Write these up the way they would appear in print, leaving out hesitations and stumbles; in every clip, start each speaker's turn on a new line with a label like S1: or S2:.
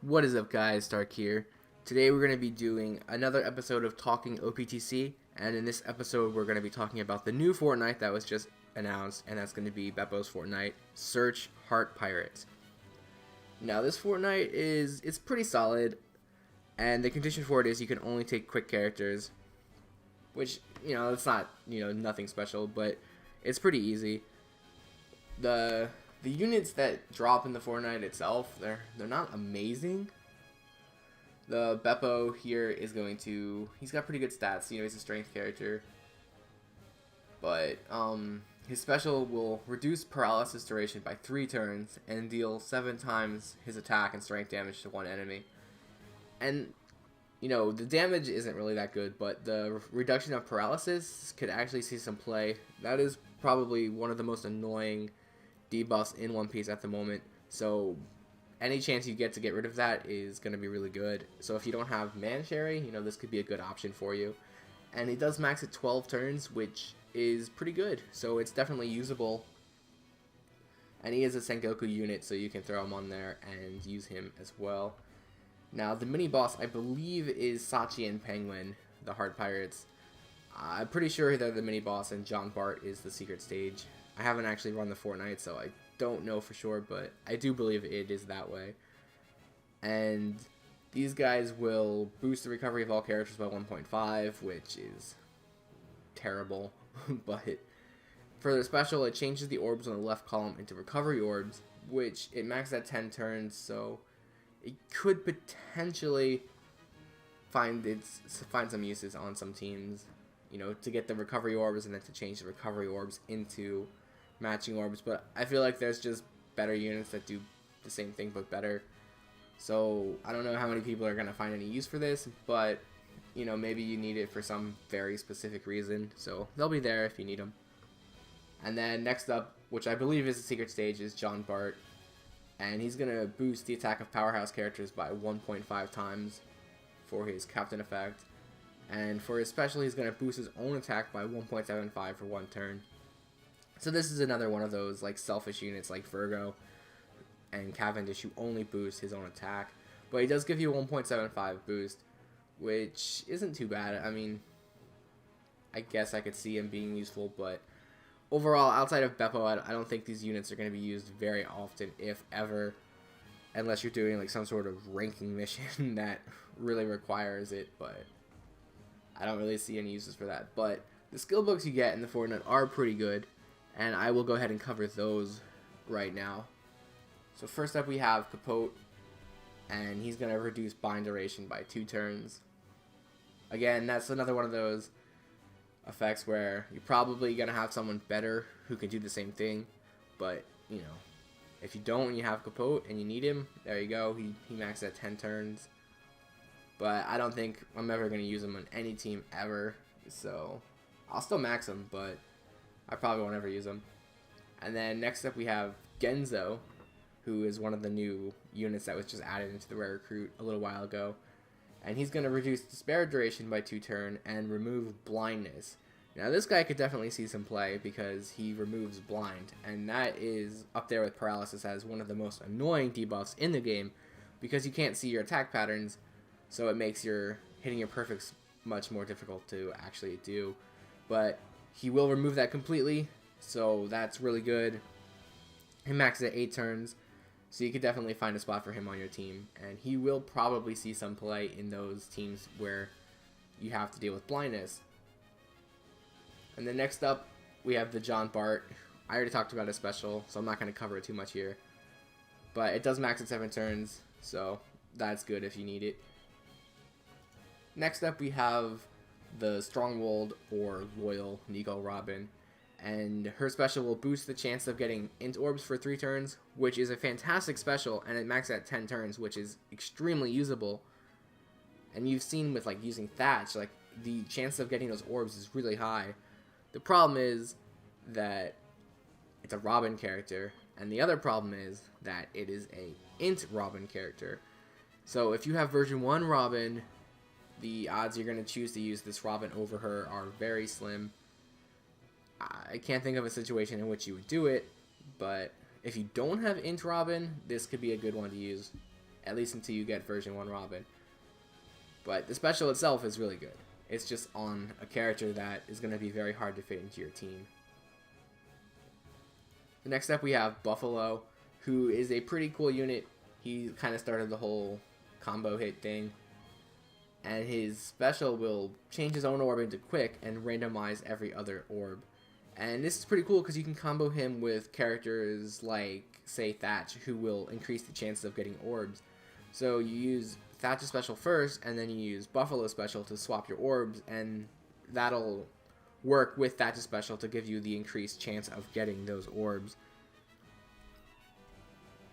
S1: What is up, guys? Stark here. Today we're going to be doing another episode of Talking OPTC, and in this episode we're going to be talking about the new Fortnite that was just announced, and that's going to be Beppo's Fortnite, Search Heart Pirates. Now this Fortnite it's pretty solid, and the condition for it is you can only take quick characters, which, it's not, nothing special, but it's pretty easy. The units that drop in the Fortnite itself, they're not amazing. The Beppo here is he's got pretty good stats. He's a strength character. But his special will reduce paralysis duration by 3 turns and deal 7 times his attack and strength damage to one enemy. And the damage isn't really that good, but the reduction of paralysis could actually see some play. That is probably one of the most annoying debuffs in One Piece at the moment, so any chance you get to get rid of that is going to be really good. So if you don't have Man-Sherry, this could be a good option for you. And it does max at 12 turns, which is pretty good, so it's definitely usable. And he is a Sengoku unit, so you can throw him on there and use him as well. Now the mini-boss, I believe, is Sachi and Penguin, the Heart Pirates. I'm pretty sure they're the mini-boss, and John Bart is the secret stage. I haven't actually run the Fortnite, so I don't know for sure, but I do believe it is that way. And these guys will boost the recovery of all characters by 1.5, which is terrible. But for the special, it changes the orbs on the left column into recovery orbs, which it maxes at 10 turns, so it could potentially find some uses on some teams, to get the recovery orbs and then to change the recovery orbs into matching orbs. But I feel like there's just better units that do the same thing but better. So I don't know how many people are going to find any use for this, but maybe you need it for some very specific reason, so they'll be there if you need them. And then next up, which I believe is the secret stage, is John Bart, and he's going to boost the attack of powerhouse characters by 1.5 times for his captain effect. And for his special, he's going to boost his own attack by 1.75 for 1 turn. So this is another one of those selfish units like Virgo and Cavendish who only boost his own attack. But he does give you a 1.75 boost, which isn't too bad. I mean, I guess I could see him being useful, but overall, outside of Beppo, I don't think these units are going to be used very often, if ever, unless you're doing some sort of ranking mission that really requires it, but I don't really see any uses for that. But the skill books you get in the Fortnite are pretty good, and I will go ahead and cover those right now. So first up we have Capote, and he's going to reduce bind duration by 2 turns. Again, that's another one of those effects where you're probably going to have someone better who can do the same thing, but if you don't and you have Capote and you need him, there you go. He maxes at 10 turns. But I don't think I'm ever going to use him on any team ever, so I'll still max him, but I probably won't ever use him. And then next up we have Genzo, who is one of the new units that was just added into the rare recruit a little while ago. And he's going to reduce despair duration by 2 turns and remove blindness. Now this guy could definitely see some play because he removes blind, and that is up there with paralysis as one of the most annoying debuffs in the game because you can't see your attack patterns, so it makes hitting your perfects much more difficult to actually do. But he will remove that completely, so that's really good. He maxes at 8 turns, so you could definitely find a spot for him on your team, and he will probably see some play in those teams where you have to deal with blindness. And then next up, we have the John Bart. I already talked about his special, so I'm not going to cover it too much here. But it does max at 7 turns, so that's good if you need it. Next up, we have the Stronghold or Loyal Nico Robin, and her special will boost the chance of getting int orbs for 3 turns, which is a fantastic special, and it maxes at 10 turns, which is extremely usable. And you've seen with using Thatch, the chance of getting those orbs is really high. The problem is that it's a Robin character, and the other problem is that it is a int Robin character. So if you have version 1 Robin, the odds you're going to choose to use this Robin over her are very slim. I can't think of a situation in which you would do it, but if you don't have int Robin, this could be a good one to use. at least until you get version 1 Robin. But the special itself is really good. It's just on a character that is going to be very hard to fit into your team. The next up we have Buffalo, who is a pretty cool unit. He kind of started the whole combo hit thing. And his special will change his own orb into quick and randomize every other orb. And this is pretty cool because you can combo him with characters like, say, Thatch, who will increase the chances of getting orbs. So you use Thatch's special first, and then you use Buffalo's special to swap your orbs, and that'll work with Thatch's special to give you the increased chance of getting those orbs.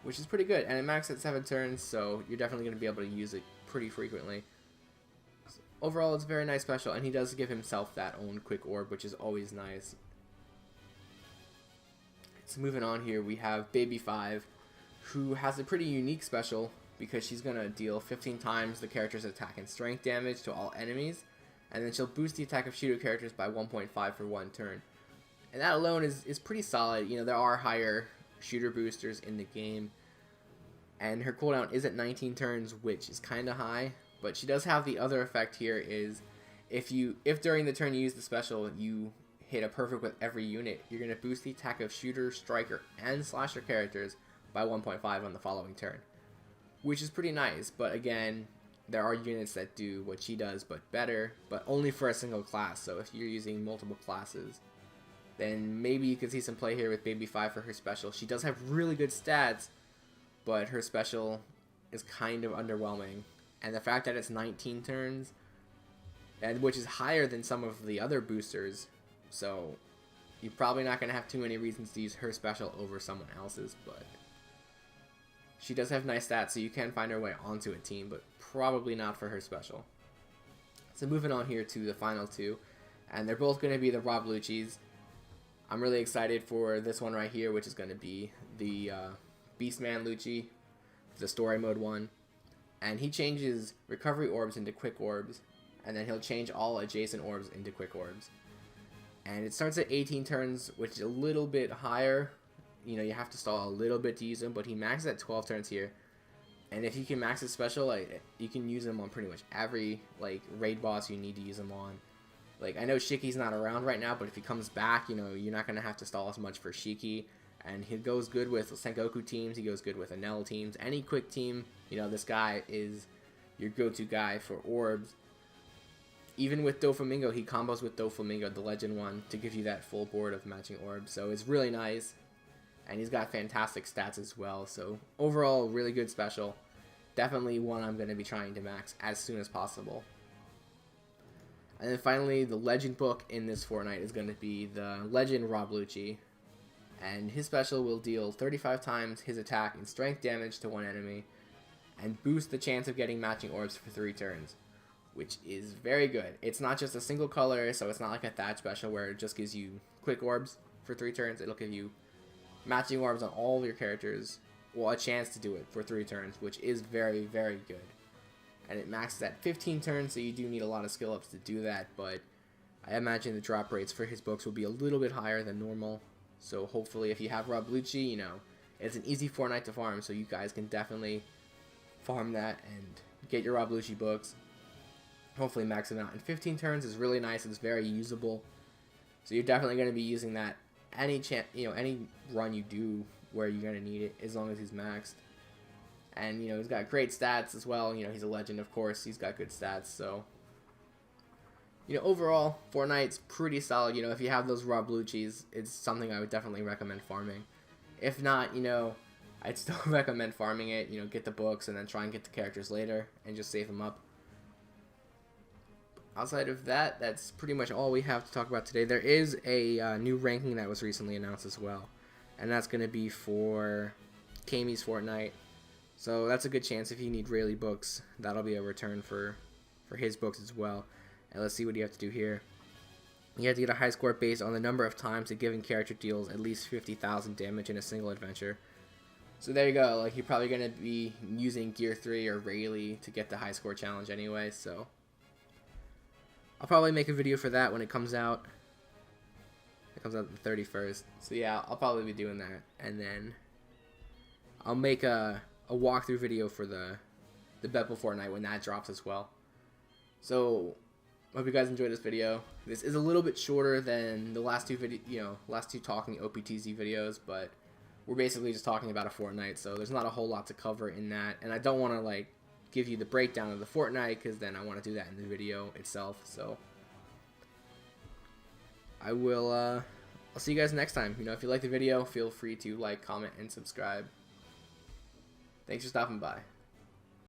S1: Which is pretty good, and it maxes at 7 turns, so you're definitely going to be able to use it pretty frequently. So overall, it's a very nice special, and he does give himself that own quick orb, which is always nice. So moving on here, we have Baby 5, who has a pretty unique special, because she's going to deal 15 times the character's attack and strength damage to all enemies, and then she'll boost the attack of shooter characters by 1.5 for 1 turn. And that alone is pretty solid. You know, there are higher shooter boosters in the game, and her cooldown is at 19 turns, which is kind of high, but she does have the other effect here is if during the turn you use the special, you hit a perfect with every unit, you're going to boost the attack of shooter, striker, and slasher characters by 1.5 on the following turn. Which is pretty nice, but again, there are units that do what she does, but better, but only for a single class. So if you're using multiple classes, then maybe you could see some play here with Baby 5 for her special. She does have really good stats, but her special is kind of underwhelming. And the fact that it's 19 turns, and which is higher than some of the other boosters, so you're probably not going to have too many reasons to use her special over someone else's, but she does have nice stats, so you can find her way onto a team, but probably not for her special. So moving on here to the final two, and they're both going to be the Rob Lucci's. I'm really excited for this one right here, which is going to be the Beastman Lucci, the story mode one. And he changes recovery orbs into quick orbs, and then he'll change all adjacent orbs into quick orbs. And it starts at 18 turns, which is a little bit higher. You know, you have to stall a little bit to use him, but he maxes at 12 turns here. And if you can max his special, like, you can use him on pretty much every like raid boss you need to use him on. Like, I know Shiki's not around right now, but if he comes back, you know, you're not going to have to stall as much for Shiki. And he goes good with Sengoku teams, he goes good with Enel teams. Any quick team, you know, this guy is your go-to guy for orbs. Even with Doflamingo, he combos with Doflamingo, the legend one, to give you that full board of matching orbs. So it's really nice. And he's got fantastic stats as well. So overall, really good special. Definitely one I'm going to be trying to max as soon as possible. And then finally, the legend book in this Fortnite is going to be the legend Rob Lucci. And his special will deal 35 times his attack and strength damage to one enemy, and boost the chance of getting matching orbs for 3 turns, which is very good. It's not just a single color, so it's not like a Thatch special where it just gives you quick orbs for 3 turns. It'll give you matching orbs on all of your characters, well, a chance to do it for 3 turns, which is very, very good. And it maxes at 15 turns, so you do need a lot of skill ups to do that, but I imagine the drop rates for his books will be a little bit higher than normal. So hopefully if you have Rob Lucci, you know, it's an easy Fortnite to farm, so you guys can definitely farm that and get your Rob Lucci books. Hopefully max it out. And 15 turns is really nice. It's very usable. So you're definitely going to be using that any run you do where you're going to need it, as long as he's maxed. And, you know, he's got great stats as well. You know, he's a legend, of course. He's got good stats, so you know, overall, Fortnite's pretty solid. You know, if you have those Rob Lucci's, it's something I would definitely recommend farming. If not, you know, I'd still recommend farming it. You know, get the books and then try and get the characters later and just save them up. Outside of that, that's pretty much all we have to talk about today. There is a new ranking that was recently announced as well, and that's going to be for Kami's Fortnite. So that's a good chance if you need Rayleigh books. That'll be a return for his books as well. And let's see what you have to do here. You have to get a high score based on the number of times a given character deals at least 50,000 damage in a single adventure. So there you go. Like, you're probably going to be using Gear 3 or Rayleigh to get the high score challenge anyway. So I'll probably make a video for that when it comes out. It comes out the 31st. So yeah, I'll probably be doing that. And then I'll make a a walkthrough video for the Beppo Fortnite when that drops as well. So hope you guys enjoyed this video. This is a little bit shorter than the last two last two talking OPTC videos, but we're basically just talking about a Fortnite, so there's not a whole lot to cover in that, and I don't want to like give you the breakdown of the Fortnite because then I want to do that in the video itself. So I will I'll see you guys next time. If you like the video, feel free to like, comment, and subscribe. Thanks for stopping by.